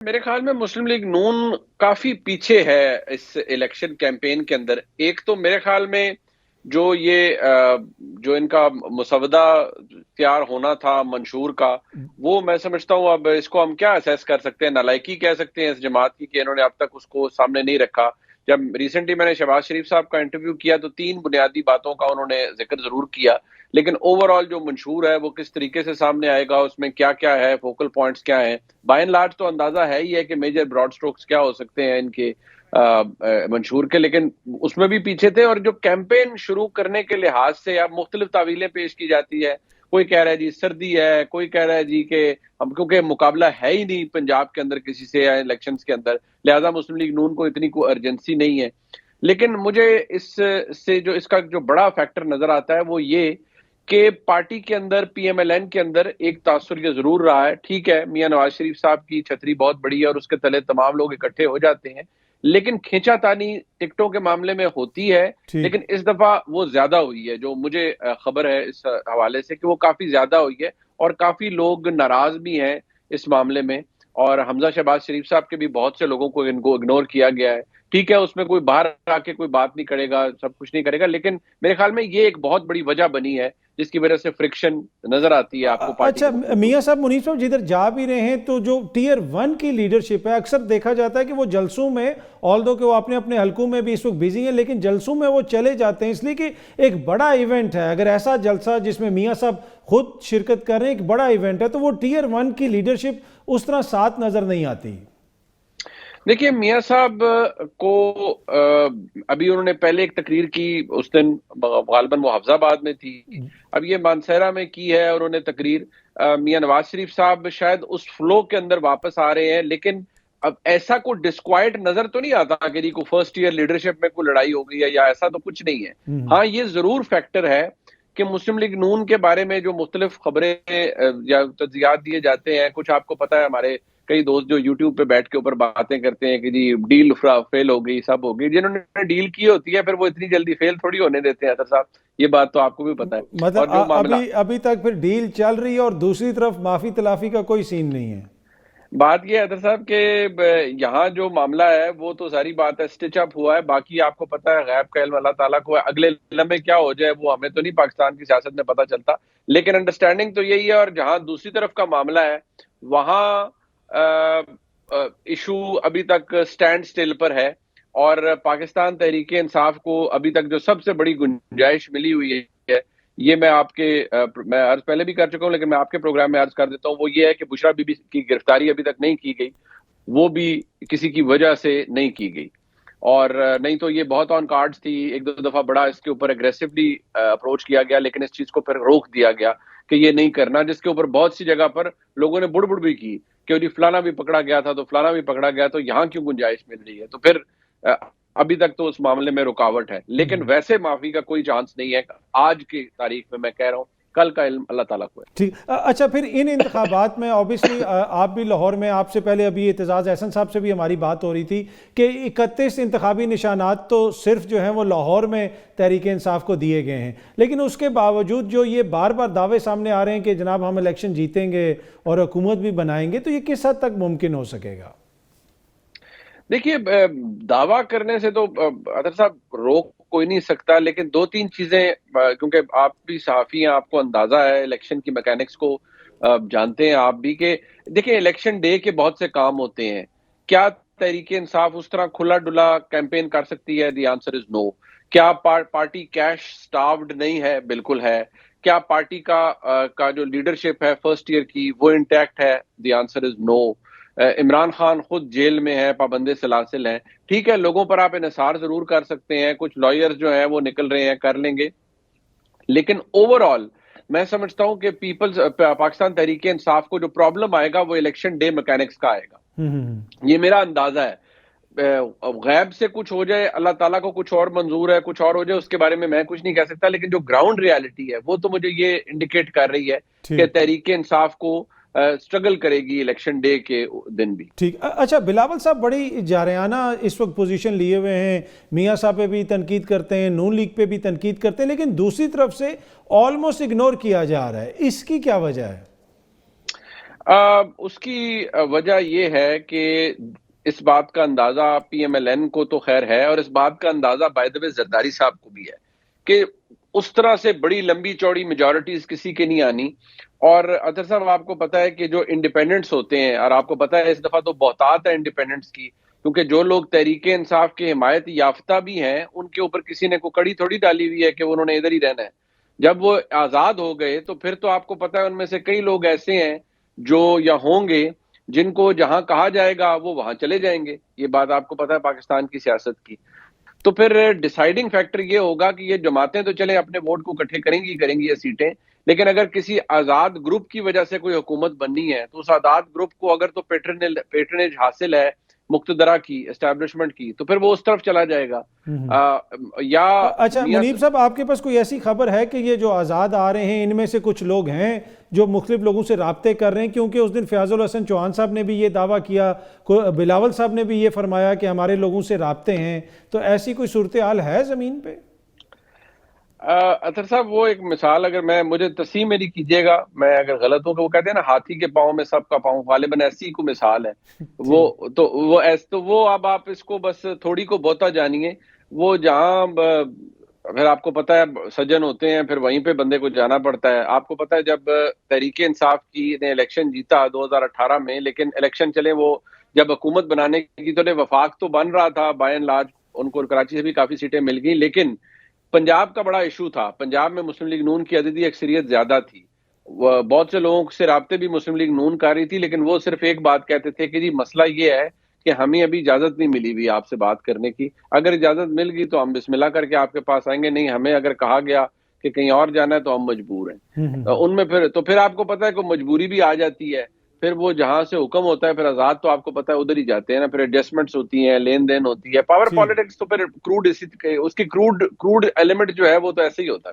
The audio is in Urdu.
میرے خیال میں مسلم لیگ نون کافی پیچھے ہے اس الیکشن کیمپین کے اندر۔ ایک تو میرے خیال میں جو ان کا مسودہ تیار ہونا تھا منشور کا، وہ میں سمجھتا ہوں اب اس کو ہم کیا اسیس کر سکتے ہیں، نالائکی کہہ سکتے ہیں اس جماعت کی کہ انہوں نے اب تک اس کو سامنے نہیں رکھا۔ جب ریسنٹلی میں نے شہباز شریف صاحب کا انٹرویو کیا تو 3 بنیادی باتوں کا انہوں نے ذکر ضرور کیا، لیکن اوور آل جو منشور ہے وہ کس طریقے سے سامنے آئے گا، اس میں کیا کیا ہے، فوکل پوائنٹس کیا ہیں، بائی اینڈ لارج تو اندازہ ہے ہی ہے کہ میجر براڈ سٹروکس کیا ہو سکتے ہیں ان کے منشور کے، لیکن اس میں بھی پیچھے تھے۔ اور جو کیمپین شروع کرنے کے لحاظ سے اب مختلف تعویلیں پیش کی جاتی ہے، کوئی کہہ رہا ہے جی سردی ہے، کوئی کہہ رہا ہے جی کہ ہم کیونکہ مقابلہ ہے ہی نہیں پنجاب کے اندر کسی سے یا الیکشنز کے اندر، لہذا مسلم لیگ نون کو اتنی کوئی ارجنسی نہیں ہے۔ لیکن مجھے اس کا جو بڑا فیکٹر نظر آتا ہے وہ یہ کہ پارٹی کے اندر پی ایم ایل این کے اندر ایک تاثر یہ ضرور رہا ہے۔ ٹھیک ہے، میاں نواز شریف صاحب کی چھتری بہت بڑی ہے اور اس کے تلے تمام لوگ اکٹھے ہو جاتے ہیں، لیکن کھینچا تانی ٹکٹوں کے معاملے میں ہوتی ہے، ٹھیک۔ لیکن اس دفعہ وہ زیادہ ہوئی ہے۔ جو مجھے خبر ہے اس حوالے سے کہ وہ کافی زیادہ ہوئی ہے اور کافی لوگ ناراض بھی ہیں اس معاملے میں، اور حمزہ شہباز شریف صاحب کے بھی بہت سے لوگوں کو ان کو اگنور کیا گیا ہے۔ ٹھیک ہے، اس میں کوئی باہر آ کے کوئی بات نہیں کرے گا، سب کچھ نہیں کرے گا، لیکن میرے خیال میں یہ ایک بہت بڑی وجہ بنی ہے جس کی وجہ سے فرکشن نظر آتی ہے آپ کو پارٹی اچھا کے مختلف میاں صاحب، منیب صاحب جدھر جا بھی رہے ہیں تو جو ٹیئر 1 کی لیڈرشپ ہے، اکثر دیکھا جاتا ہے کہ وہ جلسوں میں، آلدو کہ وہ اپنے حلقوں میں بھی اس وقت بیزی ہیں، لیکن جلسوں میں وہ چلے جاتے ہیں اس لیے کہ ایک بڑا ایونٹ ہے۔ اگر ایسا جلسہ جس میں میاں صاحب خود شرکت کر رہے ہیں، ایک بڑا ایونٹ ہے، تو وہ ٹیئر 1 کی لیڈرشپ اس طرح ساتھ نظر نہیں آتی۔ دیکھیے میاں صاحب کو ابھی انہوں نے پہلے ایک تقریر کی، اس دن غالباً وہ حفظ آباد میں تھی، اب یہ مانسہرہ میں کی ہے اور انہیں تقریر میاں نواز شریف صاحب شاید اس فلو کے اندر واپس آ رہے ہیں، لیکن اب ایسا کوئی ڈسکوائٹ نظر تو نہیں آتا کہ جی کوئی فرسٹ ایئر لیڈرشپ میں کوئی لڑائی ہو گئی ہے یا ایسا تو کچھ نہیں ہے۔ ہاں یہ ضرور فیکٹر ہے کہ مسلم لیگ نون کے بارے میں جو مختلف خبریں یا تجزیات دیے جاتے ہیں، کچھ آپ کو پتہ ہے ہمارے کئی دوست جو یوٹیوب پہ بیٹھ کے اوپر باتیں کرتے ہیں کہ جی ڈیل فیل ہو گئی، سب ہو گئی، جنہوں نے ڈیل کی ہوتی ہے پھر وہ اتنی جلدی فیل تھوڑی ہونے دیتے ہیں صاحب، یہ بات تو آپ کو بھی پتہ ہے۔ مطلب اور جو معاملہ ابھی تک پھر ڈیل چل رہی ہے اور دوسری طرف معافی تلافی کا کوئی سین نہیں ہے۔ بات یہ ہے صاحب کہ یہاں جو معاملہ ہے وہ تو ساری بات ہے، سٹچ اپ ہوا ہے، باقی آپ کو پتہ ہے غیب کا علم اللہ تعالیٰ کو ہے، اگلے لمحے کیا ہو جائے وہ ہمیں تو نہیں پاکستان کی سیاست میں پتہ چلتا، لیکن انڈرسٹینڈنگ تو یہی ہے۔ اور جہاں دوسری طرف کا معاملہ ہے وہاں ایشو ابھی تک سٹینڈ سٹل پر ہے، اور پاکستان تحریک انصاف کو ابھی تک جو سب سے بڑی گنجائش ملی ہوئی ہے، یہ میں عرض پہلے بھی کر چکا ہوں لیکن میں آپ کے پروگرام میں عرض کر دیتا ہوں، وہ یہ ہے کہ بشرا بی بی کی گرفتاری ابھی تک نہیں کی گئی، وہ بھی کسی کی وجہ سے نہیں کی گئی، اور نہیں تو یہ بہت آن کارڈز تھی، ایک دو دفعہ بڑا اس کے اوپر ایگریسولی اپروچ کیا گیا، لیکن اس چیز کو پھر روک دیا گیا کہ یہ نہیں کرنا، جس کے اوپر بہت سی جگہ پر لوگوں نے بڑ بھی کی کہ جی فلانا بھی پکڑا گیا تھا تو فلانا بھی پکڑا گیا، تو یہاں کیوں گنجائش مل رہی ہے؟ تو پھر ابھی تک تو اس معاملے میں رکاوٹ ہے، لیکن ویسے معافی کا کوئی چانس نہیں ہے آج کی تاریخ میں کہہ رہا ہوں، کل کا علم اللہ تعالیٰ کو ہے۔ ٹھیک، اچھا پھر ان انتخابات میں اوبیسلی آپ بھی لاہور میں، آپ سے پہلے ابھی اعتزاز احسن صاحب سے بھی ہماری بات ہو رہی تھی کہ 31 انتخابی نشانات تو صرف جو ہیں وہ لاہور میں تحریک انصاف کو دیے گئے ہیں، لیکن اس کے باوجود جو یہ بار بار دعوے سامنے آ رہے ہیں کہ جناب ہم الیکشن جیتیں گے اور حکومت بھی بنائیں گے، تو یہ کس حد تک ممکن ہو سکے گا؟ دیکھیے دعویٰ کرنے سے تو اطہر صاحب روک کوئی نہیں سکتا، لیکن 2-3 چیزیں، کیونکہ آپ بھی صحافی ہیں، آپ کو اندازہ ہے الیکشن کی میکینکس کو، جانتے ہیں آپ بھی کہ دیکھیں الیکشن ڈے کے بہت سے کام ہوتے ہیں، کیا تحریک انصاف اس طرح کھلا ڈلا کیمپین کر سکتی ہے؟ دی آنسر از نو۔ کیا پارٹی کیش سٹاروڈ نہیں ہے؟ بالکل ہے۔ کیا پارٹی کا جو لیڈرشپ ہے فرسٹ ایئر کی وہ انٹیکٹ ہے؟ دی آنسر از نو۔ عمران خان خود جیل میں ہے، پابند سلاسل ہیں، ٹھیک ہے لوگوں پر آپ انحصار ضرور کر سکتے ہیں، کچھ لائرز جو ہیں وہ نکل رہے ہیں، کر لیں گے، لیکن اوور آل میں سمجھتا ہوں کہ پاکستان تحریک انصاف کو جو پرابلم آئے گا وہ الیکشن ڈے میکینکس کا آئے گا، یہ میرا اندازہ ہے۔ غیب سے کچھ ہو جائے، اللہ تعالیٰ کو کچھ اور منظور ہے، کچھ اور ہو جائے، اس کے بارے میں میں کچھ نہیں کہہ سکتا، لیکن جو گراؤنڈ ریالٹی ہے وہ تو مجھے یہ انڈیکیٹ کر رہی ہے کہ تحریک انصاف کو سٹرگل کرے گی الیکشن ڈے کے دن بھی۔ ٹھیک، اچھا بلاول صاحب بڑی جارحانہ اس وقت پوزیشن لیے ہوئے ہیں، میاں صاحب پہ بھی تنقید کرتے ہیں، نون لیگ پہ بھی تنقید کرتے ہیں، لیکن دوسری طرف سے آلموسٹ اگنور کیا جا رہا ہے، اس کی کیا وجہ ہے؟ اس کی وجہ یہ ہے کہ اس بات کا اندازہ پی ایم ایل این کو تو خیر ہے، اور اس بات کا اندازہ بائی دا وے زرداری صاحب کو بھی ہے کہ اس طرح سے بڑی لمبی چوڑی میجورٹیز کسی کے نہیں آنی. اور اطہر صاحب آپ کو پتا ہے کہ جو انڈیپینڈنٹس ہوتے ہیں، اور آپ کو پتا ہے اس دفعہ تو بہتات ہے انڈیپینڈنٹس کی، کیونکہ جو لوگ تحریک انصاف کے حمایت یافتہ بھی ہیں ان کے اوپر کسی نے کوئی کڑی تھوڑی ڈالی ہوئی ہے کہ انہوں نے ادھر ہی رہنا ہے. جب وہ آزاد ہو گئے تو پھر تو آپ کو پتا ہے ان میں سے کئی لوگ ایسے ہیں جو یا ہوں گے جن کو جہاں کہا جائے گا وہ وہاں چلے جائیں گے. یہ بات آپ کو پتا ہے پاکستان کی سیاست کی. تو پھر ڈیسائیڈنگ فیکٹر یہ ہوگا کہ یہ جماعتیں تو چلے اپنے ووٹ کو اکٹھے کریں گی یہ سیٹیں، لیکن اگر کسی آزاد گروپ کی وجہ سے کوئی حکومت بننی ہے تو اس آزاد گروپ کو اگر تو پیٹرنیج حاصل ہے مقتدرہ کی، اسٹیبلشمنٹ کی، تو پھر وہ اس طرف چلا جائے گا. یا اچھا میاں منیب صاحب، آپ کے پاس کوئی ایسی خبر ہے کہ یہ جو آزاد آ رہے ہیں ان میں سے کچھ لوگ ہیں جو مختلف لوگوں سے رابطے کر رہے ہیں؟ کیونکہ اس دن فیاض الحسن چوہان صاحب نے بھی یہ دعویٰ کیا، بلاول صاحب نے بھی یہ فرمایا کہ ہمارے لوگوں سے رابطے ہیں. تو ایسی کوئی صورتحال ہے زمین پہ؟ اطہر صاحب وہ ایک مثال، اگر مجھے تصحیح میری کیجیے گا میں اگر غلط ہوں، کہ وہ کہتے ہیں نا ہاتھی کے پاؤں میں سب کا پاؤں، غالباً ایسی کو مثال ہے. وہ ٹھیک. وہ اب آپ اس کو بس تھوڑی کو بہتا جانیے. وہ جہاں پھر آپ کو پتا ہے سجن ہوتے ہیں، پھر وہیں پہ بندے کو جانا پڑتا ہے. آپ کو پتا ہے جب تحریک انصاف کی نے الیکشن جیتا 2018 میں، لیکن الیکشن چلے وہ جب حکومت بنانے کی تو وفاق تو بن رہا تھا بائی اینڈ لارج، ان کو کراچی سے بھی کافی سیٹیں مل گئی، لیکن پنجاب کا بڑا ایشو تھا. پنجاب میں مسلم لیگ نون کی عددی اکثریت زیادہ تھی. بہت سے لوگوں سے رابطے بھی مسلم لیگ نون کر رہی تھی، لیکن وہ صرف ایک بات کہتے تھے کہ جی مسئلہ یہ ہے کہ ہمیں ابھی اجازت نہیں ملی ہوئی آپ سے بات کرنے کی. اگر اجازت مل گئی تو ہم بسم اللہ کر کے آپ کے پاس آئیں گے، نہیں ہمیں اگر کہا گیا کہ کہیں اور جانا ہے تو ہم مجبور ہیں. ان میں پھر آپ کو پتا ہے کہ مجبوری بھی آ جاتی ہے. پھر وہ جہاں سے حکم ہوتا ہے پھر آزاد تو آپ کو پتا ہے ادھر ہی جاتے ہیں نا. پھر ایڈجسٹمنٹس ہوتی ہیں، لین دین ہوتی ہے، پاور جی. پالیٹکس. تو پھر اس کی کروڈ ایلیمنٹ جو ہے وہ تو ایسے ہی ہوتا ہے.